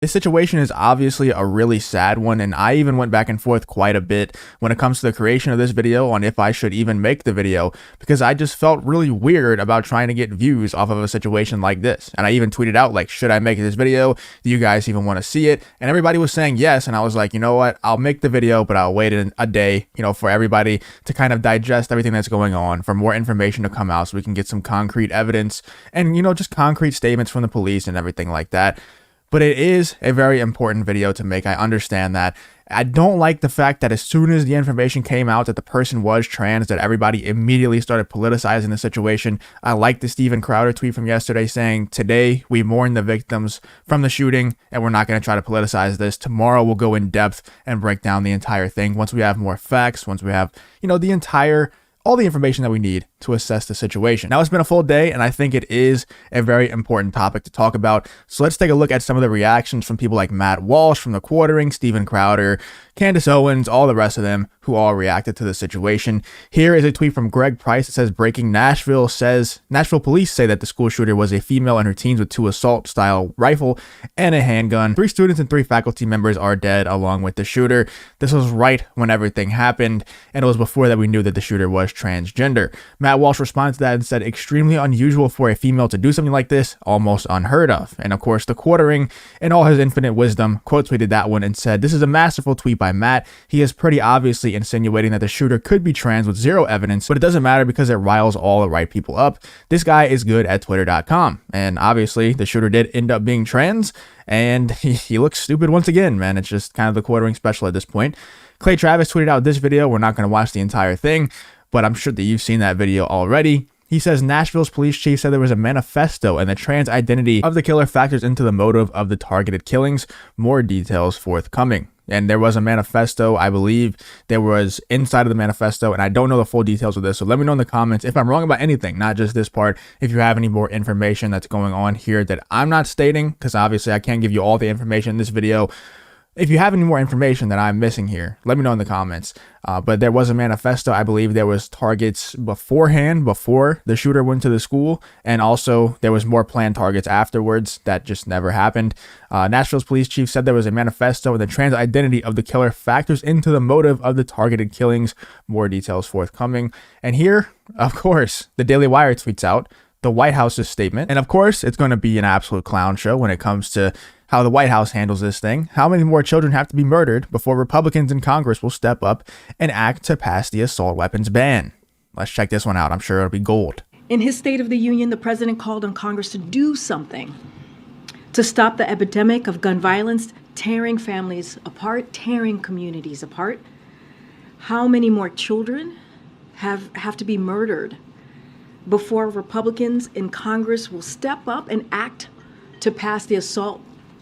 This situation is obviously a really sad one, and I even went back and forth quite a bit when it comes to the creation of this video on if I should even make the video, because I just felt really weird about trying to get views off of a situation like this. And I even tweeted out, like, should I make this video? Do you guys even want to see it? And everybody was saying yes, and I was like, you know what? I'll make the video, but I'll wait a day, for everybody to kind of digest everything that's going on, for more information to come out so we can get some concrete evidence and, just concrete statements from the police and everything like that. But it is a very important video to make. I understand that. I don't like the fact that as soon as the information came out that the person was trans, that everybody immediately started politicizing the situation. I like the Steven Crowder tweet from yesterday saying, "Today we mourn the victims from the shooting, and we're not going to try to politicize this. Tomorrow we'll go in depth and break down the entire thing once we have more facts, once we have, all the information that we need to assess the situation." Now, it's been a full day, and I think it is a very important topic to talk about. So let's take a look at some of the reactions from people like Matt Walsh from The Quartering, Steven Crowder, Candace Owens, all the rest of them who all reacted to the situation. Here is a tweet from Greg Price that says, "Breaking Nashville says, Nashville police say that the school shooter was a female in her teens with 2 assault-style rifle and a handgun. 3 students and 3 faculty members are dead along with the shooter. This was right when everything happened, and it was before that we knew that the shooter was transgender." Matt Walsh responded to that and said, "Extremely unusual for a female to do something like this, almost unheard of." And of course, The Quartering, in all his infinite wisdom, quote tweeted that one and said, "This is a masterful tweet by Matt. He is pretty obviously insinuating that the shooter could be trans with 0 evidence, but it doesn't matter because it riles all the right people up. This guy is good at twitter.com. And obviously, the shooter did end up being trans, and he looks stupid once again, man. It's just kind of The Quartering special at this point. Clay Travis tweeted out this video. We're not going to watch the entire thing, but I'm sure that you've seen that video already. He says, "Nashville's police chief said there was a manifesto and the trans identity of the killer factors into the motive of the targeted killings. More details forthcoming." And there was a manifesto. I believe there was inside of the manifesto, and I don't know the full details of this. So let me know in the comments if I'm wrong about anything, not just this part. If you have any more information that's going on here that I'm not stating, because obviously I can't give you all the information in this video. If you have any more information that I'm missing here, let me know in the comments. But there was a manifesto. I believe there was targets beforehand, before the shooter went to the school. And also there was more planned targets afterwards that just never happened. Nashville's police chief said there was a manifesto and the trans identity of the killer factors into the motive of the targeted killings. More details forthcoming. And here, of course, the Daily Wire tweets out the White House's statement. And of course, it's going to be an absolute clown show when it comes to how the White House handles this thing. How many more children have to be murdered before Republicans in Congress will step up and act to pass the assault weapons ban? Let's check this one out. I'm sure it'll be gold. In his State of the Union, the president called on Congress to do something to stop the epidemic of gun violence, tearing families apart, tearing communities apart. How many more children have to be murdered before Republicans in Congress will step up and act to pass the assault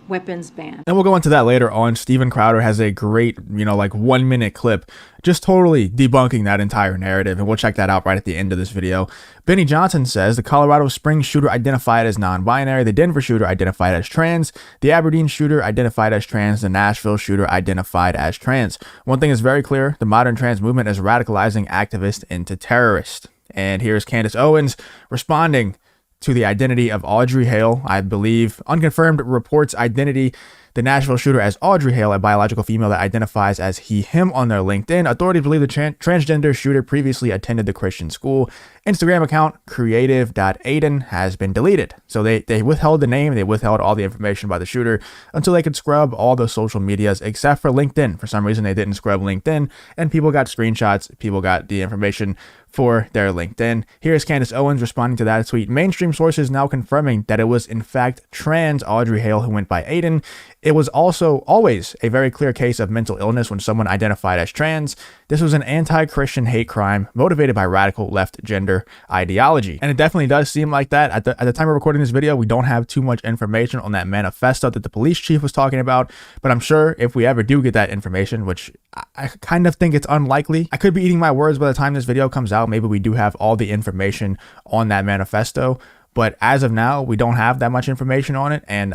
weapons ban? And we'll go into that later on. Steven Crowder has a great, 1-minute clip just totally debunking that entire narrative, and we'll check that out right at the end of this video. Benny Johnson says the Colorado Springs shooter identified as non-binary, the Denver shooter identified as trans, the Aberdeen shooter identified as trans, the Nashville shooter identified as trans. One thing is very clear: the modern trans movement is radicalizing activists into terrorists. And here's Candace Owens responding to the identity of Audrey Hale. I believe unconfirmed reports identity the Nashville shooter as Audrey Hale, a biological female that identifies as he, him on their LinkedIn. Authorities believe the transgender shooter previously attended the Christian school. Instagram account creative.aiden has been deleted. So they withheld the name, they withheld all the information about the shooter until they could scrub all the social medias except for LinkedIn. For some reason, they didn't scrub LinkedIn, and people got screenshots, people got the information for their LinkedIn. Here's Candace Owens responding to that tweet. Mainstream sources now confirming that it was in fact trans Audrey Hale who went by Aiden. It was also always a very clear case of mental illness when someone identified as trans. This was an anti-Christian hate crime motivated by radical left gender ideology. And it definitely does seem like that. At the time of recording this video, we don't have too much information on that manifesto that the police chief was talking about. But I'm sure if we ever do get that information, which I kind of think it's unlikely, I could be eating my words by the time this video comes out. Maybe we do have all the information on that manifesto. But as of now, we don't have that much information on it. And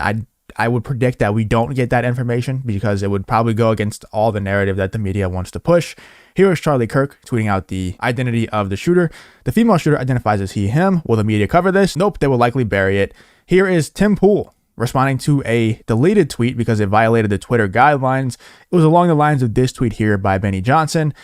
I would predict that we don't get that information because it would probably go against all the narrative that the media wants to push. Here is Charlie Kirk tweeting out the identity of the shooter. The female shooter identifies as he, him. Will the media cover this? Nope, they will likely bury it. Here is Tim Pool responding to a deleted tweet because it violated the Twitter guidelines. It was along the lines of this tweet here by Benny Johnson: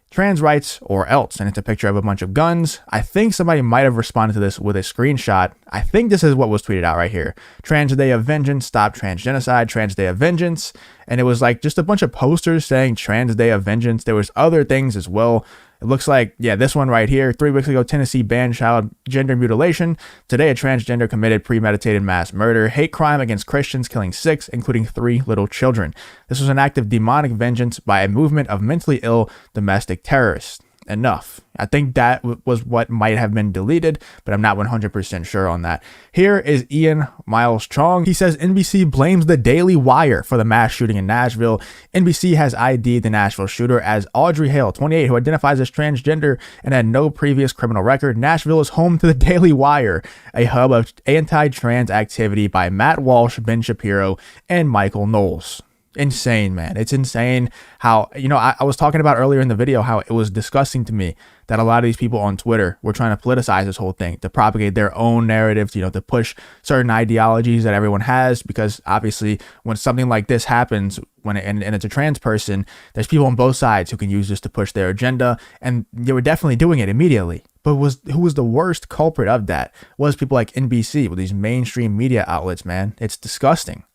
trans rights or else. And it's a picture of a bunch of guns. I think somebody might have responded to this with a screenshot. I think this is what was tweeted out right here: Trans Day of Vengeance, stop trans genocide, Trans Day of Vengeance. And it was like just a bunch of posters saying Trans Day of Vengeance. There was other things as well. It looks like, yeah, this one right here: 3 weeks ago, Tennessee banned child gender mutilation. Today, a transgender committed premeditated mass murder. Hate crime against Christians, killing 6, including 3 little children. This was an act of demonic vengeance by a movement of mentally ill domestic terrorists. Enough. I think that was what might have been deleted, but I'm not 100% sure on that. Here is Ian Miles Chong. He says NBC blames the Daily Wire for the mass shooting in Nashville. NBC has ID'd the Nashville shooter as Audrey Hale, 28, who identifies as transgender and had no previous criminal record. Nashville is home to the Daily Wire, a hub of anti-trans activity by Matt Walsh, Ben Shapiro, and Michael Knowles. Insane, man. It's insane how, I was talking about earlier in the video how it was disgusting to me that a lot of these people on Twitter were trying to politicize this whole thing, to propagate their own narratives, to push certain ideologies that everyone has, because obviously when something like this happens, and it's a trans person, there's people on both sides who can use this to push their agenda, and they were definitely doing it immediately. But who was the worst culprit of that? Was people like NBC, with these mainstream media outlets, man. It's disgusting.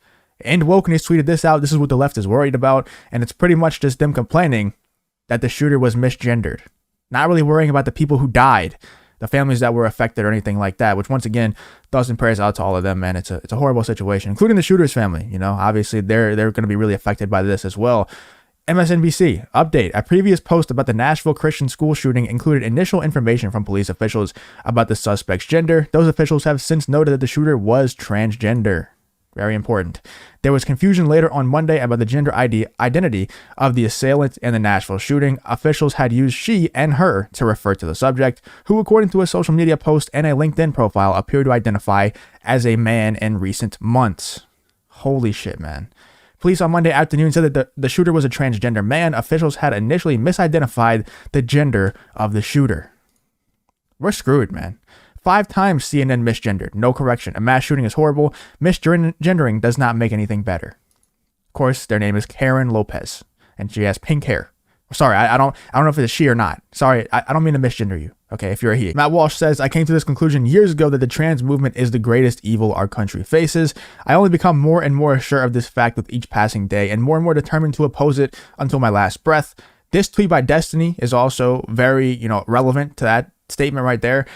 And Wokeness tweeted this out. This is what the left is worried about. And it's pretty much just them complaining that the shooter was misgendered. Not really worrying about the people who died, the families that were affected or anything like that, which once again, thoughts and prayers out to all of them, man. It's a horrible situation, including the shooter's family. Obviously they're going to be really affected by this as well. MSNBC update: a previous post about the Nashville Christian school shooting included initial information from police officials about the suspect's gender. Those officials have since noted that the shooter was transgender. Very important. There was confusion later on Monday about the gender identity of the assailant in the Nashville shooting. Officials had used she and her to refer to the subject, who, according to a social media post and a LinkedIn profile, appeared to identify as a man in recent months. Holy shit, man. Police on Monday afternoon said that the shooter was a transgender man. Officials had initially misidentified the gender of the shooter. We're screwed, man. 5 times CNN misgendered. No correction. A mass shooting is horrible. Misgendering does not make anything better. Of course, their name is Karen Lopez, and she has pink hair. Sorry, I don't know if it's she or not. Sorry, I don't mean to misgender you. Okay, if you're a he. Matt Walsh says, I came to this conclusion years ago that the trans movement is the greatest evil our country faces. I only become more and more sure of this fact with each passing day, and more determined to oppose it until my last breath. This tweet by Destiny is also very, relevant to that statement right there.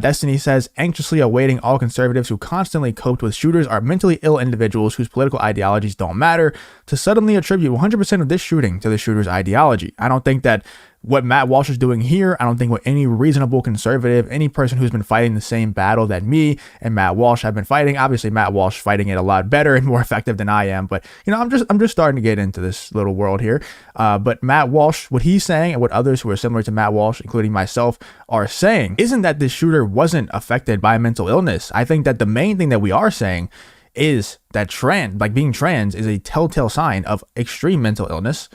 Destiny says, anxiously awaiting all conservatives who constantly coped with shooters are mentally ill individuals whose political ideologies don't matter to suddenly attribute 100% of this shooting to the shooter's ideology. I don't think that what Matt Walsh is doing here, I don't think what any reasonable conservative, any person who's been fighting the same battle that me and Matt Walsh have been fighting, obviously Matt Walsh fighting it a lot better and more effective than I am, but I'm just starting to get into this little world here. But Matt Walsh, what he's saying and what others who are similar to Matt Walsh, including myself, are saying isn't that this shooter wasn't affected by mental illness. I think that the main thing that we are saying is that being trans is a telltale sign of extreme mental illness.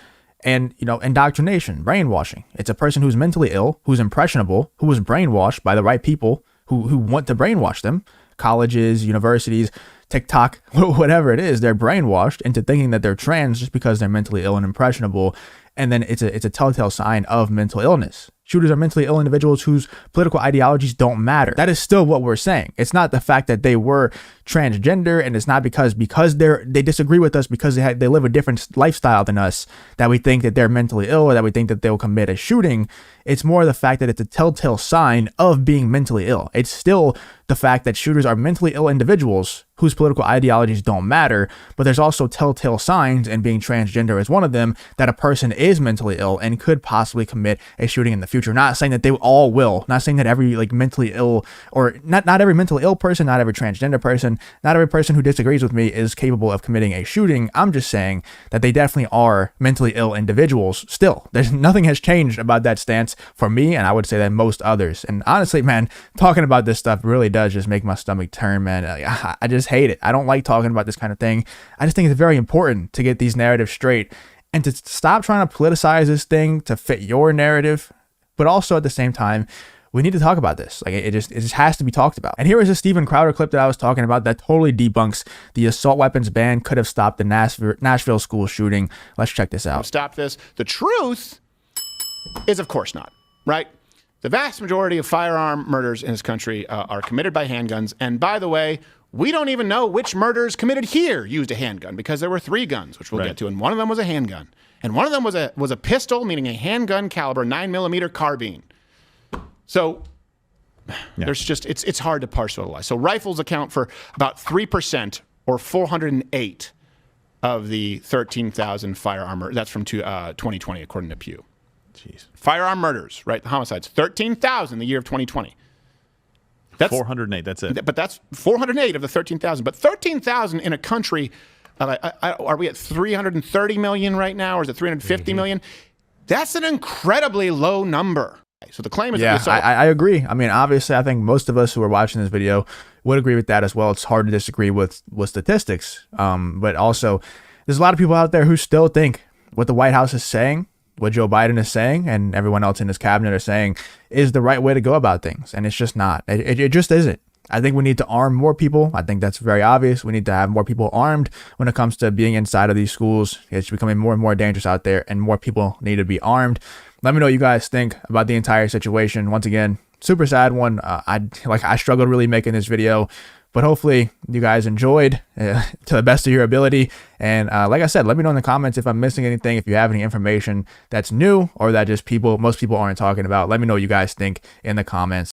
And, indoctrination, brainwashing. It's a person who's mentally ill, who's impressionable, who was brainwashed by the right people who want to brainwash them. Colleges, universities, TikTok, whatever it is, they're brainwashed into thinking that they're trans just because they're mentally ill and impressionable. And then it's a telltale sign of mental illness. Shooters are mentally ill individuals whose political ideologies don't matter. That is still what we're saying. It's not the fact that they were transgender, and it's not because they disagree with us because they live a different lifestyle than us that we think that they're mentally ill or that we think that they'll commit a shooting. It's more the fact that it's a telltale sign of being mentally ill. It's still the fact that shooters are mentally ill individuals whose political ideologies don't matter, but there's also telltale signs, and being transgender is one of them, that a person is mentally ill and could possibly commit a shooting in the future. Not saying that they all will, not saying that every mentally ill, or not every mentally ill person, not every transgender person, not every person who disagrees with me is capable of committing a shooting. I'm just saying that they definitely are mentally ill individuals still. Nothing has changed about that stance for me, and I would say that most others. And honestly, man, talking about this stuff really does just make my stomach turn, man. I just hate it. I don't like talking about this kind of thing. I just think it's very important to get these narratives straight and to stop trying to politicize this thing to fit your narrative. But also at the same time, we need to talk about this. Like it just has to be talked about. And here is a Steven Crowder clip that I was talking about that totally debunks the assault weapons ban could have stopped the Nashville school shooting. Let's check this out. Stop this. The truth is, of course not, right? The vast majority of firearm murders in this country are committed by handguns. And by the way, we don't even know which murders committed here used a handgun, because there were 3 guns, which we'll get to, and one of them was a handgun. And one of them was a pistol, meaning a handgun caliber 9mm carbine. So there's just, it's hard to parse otherwise. So rifles account for about 3% or 408 of the 13,000 firearm, that's from 2020, according to Pew. Jeez. Firearm murders, right? The homicides, 13,000 the year of 2020. That's 408, that's it. But that's 408 of the 13,000. But 13,000 in a country, are we at 330 million right now, or is it 350 million? That's an incredibly low number. So the claim is that I agree. I mean, obviously, I think most of us who are watching this video would agree with that as well. It's hard to disagree with statistics. But also, there's a lot of people out there who still think what the White House is saying, what Joe Biden is saying, and everyone else in his cabinet are saying is the right way to go about things. And it's just not. It just isn't. I think we need to arm more people. I think that's very obvious. We need to have more people armed when it comes to being inside of these schools. It's becoming more and more dangerous out there, and more people need to be armed. Let me know what you guys think about the entire situation. Once again, super sad one. I struggled really making this video, but hopefully you guys enjoyed to the best of your ability. And like I said, let me know in the comments if I'm missing anything, if you have any information that's new or that just most people aren't talking about. Let me know what you guys think in the comments.